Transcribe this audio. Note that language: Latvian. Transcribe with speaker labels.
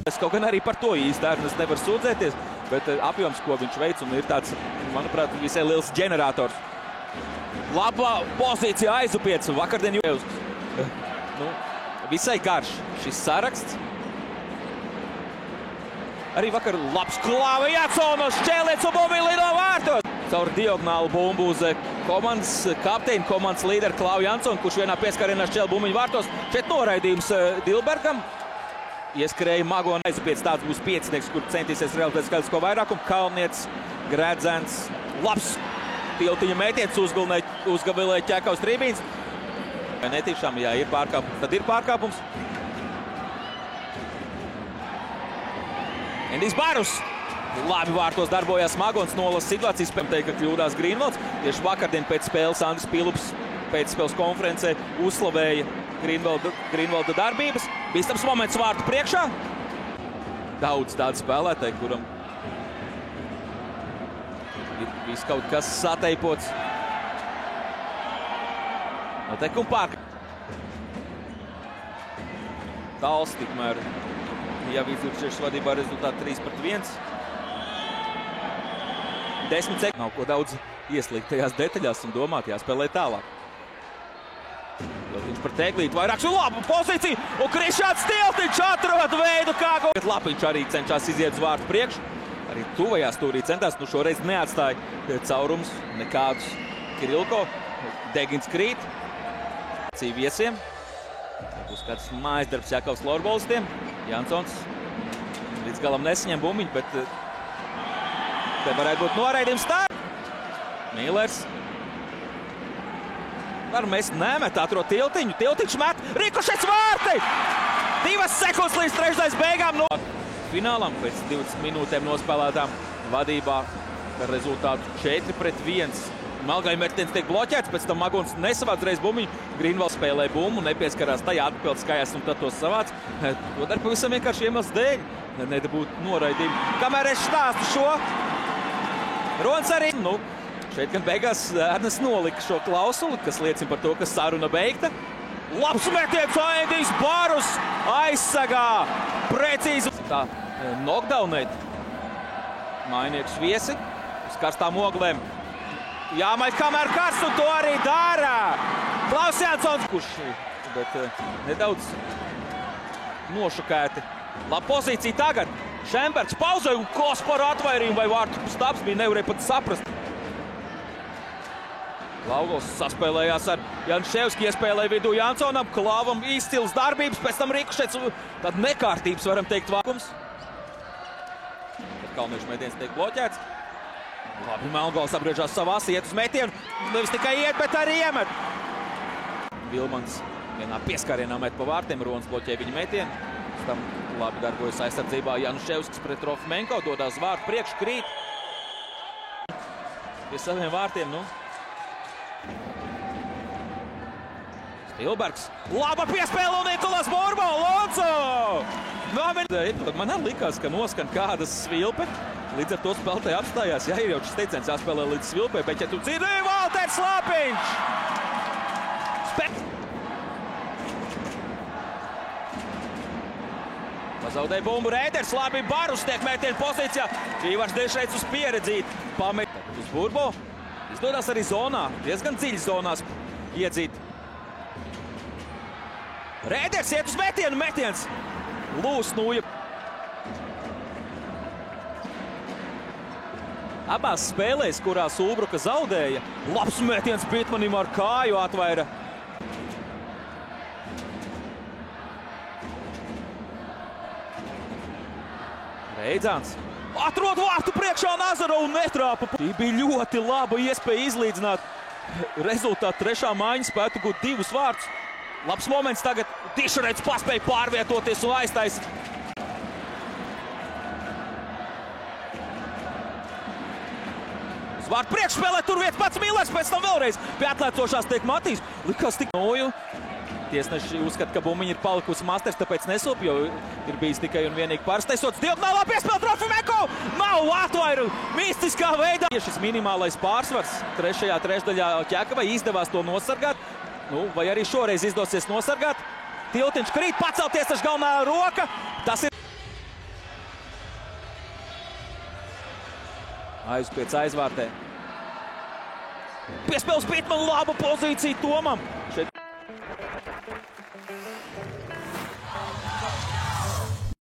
Speaker 1: Es kaut gan arī par to īsti es nevaru sūdzēties, bet apjoms, ko viņš veic, un ir tāds, manuprāt, visai liels ģenerators. Labā pozīcija Aizupiets, vakardien Jūevs. Visai garš šis saraksts. Arī vakar labs klāva Jansons, šķēlēts un bumbiņu lido vārtos. Caur diagonālu bumbu uz komandas kapteini, komandas līderi Klāvu Jansonu, kurš vienā pieskarienā šķēl bumbiņu vārtos. Šeit noraidījums Dilbergam. Ieskrēja Mago un Aizupiets, tāds būs piecinieks, kur centīsies realizēt skaidrisko vairākumu. Kalnietis, Gredzens, labs tiltiņa mētiens, uzgavilēja Ķekavs Trībīns. Netīšām, ja ir pārkāpums, tad ir pārkāpums. Endijs Barus. Labi vārtos darbojās Magons, nolasa situācijas, teikt, ka kļūdās Grīnvalds. Tieši vakardien pēc spēles Andris Pilups pēc spēles konferencē uzslavēja Grīnvalda darbības. Bīstams moments vārtu priekšā. Daudz tādu spēlētāju, kuram ir viss kaut kas sateipots. Noteikumi pārkāpums. Tāls tikmēr jau izviršies vadībā rezultātu 3-1. 10 sekundes. Nav ko daudz ieslīgt tajās detaļās un domāt, jāspēlē tālāk. Tiltiņš par Teglīti, vairāks un labu pozīciju, un Krišāns Tiltiņš atrod veidu, kā Lapiņš arī cenšas iziet uz vārtu priekšu. Arī tuvajā stūrī centās, šoreiz neatstāja caurums nekādus Kirilko. Degins krīt. Viesiem. Būs kāds mājas darbs Jākavs florbolistiem. Jansons līdz galam nesaņem bumbiņu, bet te varētu būt noraidījums tā. Mīlers. Var mest nemet, atrod Tiltiņu. Tiltiņš met, rikošets vārti! 2 sekundes līdz trešdaļas beigām. Finālam pēc 20 minūtēm nospēlētām vadībā ar rezultātu 4-1. Malgai metiens tiek bloķēts, pēc tam Magons nesavāc reiz bumbiņu. Grīnvalds spēlē bumbu, nepieskarās tajā atpildes kājās un tad tos savāc. To dar pavisam vienkārši iemesls dēļ. Nedabūt noraidījumu. Kamēr es stāstu šo, Rons arī. Šeit gan beigās Ernests nolika šo klausuli, kas liecina par to, ka saruna beigta. Labs metiens, Endijs Barus aizsagā. Precīzi. Tā knockdownēt. Mājnieks viesi uz karstām oglēm. Jāmaļ kamēr karsts, un to arī dara. Klaus Jansons, kurš nedaudz nošokēti. Laba pozīcija tagad. Šembergs pauzē un kos par atvairījumu vai vārtu stāps bija, nevarēja pat saprast. Klauvos saspēlējās ar Janševski, iespēlēja vidū Jansonam, Klāvam izcils darbības, pēc tam rikušets, tad nekārtības, varam teikt, vākums. Tad Kalniešu metiens tiek bloķēts. Labi, Melngals apgriežās savās, iet uz metienu, nevis tikai iet, bet arī iemet. Vilmans vienā pieskarienā met pa vārtiem, Rons bloķē viņa metienu. Pēc tam labi darbojas aizsardzībā Januševskis pret Trofimenko, dodās vārtu priekš, krīt. Pie saviem vārtiem, Stilbergs. Laba piespēle un Nikolas Burbo, Lonso! Man likās, ka noskan kāda svilpe. Līdz ar to spēlētāji apstājās. Jā, ir jau šis teiciens jāspēlē līdz svilpē, bet ja tu dzirdi, Valters Lapiņš! Pazaudēja bumbu Rēders, labi Barus tiek mētienu pozīcijā. Ivars Dešreiz uz pieredzīt. Pamet uz Burbo. Izdodās arī zonā, diezgan dziļi zonās iedzīt. Rēders iet uz metienu, metiens. Lūs Nūja. Abās spēlēs, kurās Ulbruka zaudēja, labs metiens Bitmanim ar kāju atvaira. Reidzāns atrod vārtu priekšā Nazarovu un netrāpa. Šī bija ļoti laba iespēja izlīdzināt. Rezultātu trešā maiņa spētu gūt 2 vārtus. Labs moments tagad. Tišarets paspēja pārvietoties un aiztaisīt. Vārtu priekšspēlē, tur vietas pats Mīlers, pēc tam vēlreiz pie atlēcošās tiek Matīs. Likās tik noju. Tiesneši uzskata, ka bumbiņa ir palikusi masters, tāpēc nesup, jo ir bijis tikai un vienīgi pārsteisots. Diagonālā piespēle Trofimenko! Nav atvairu mistiskā veidā. Šis minimālais pārsvars trešajā trešdaļā Ķekavai izdevās to nosargāt. Nu, vai arī šoreiz izdosies nosargāt. Tiltiņš krīt, pacelties, taču galvenā roka. Tas ir aizspiedz aizvārtē. Piespēles Pitman, laba pozīcija Tomam. Šeit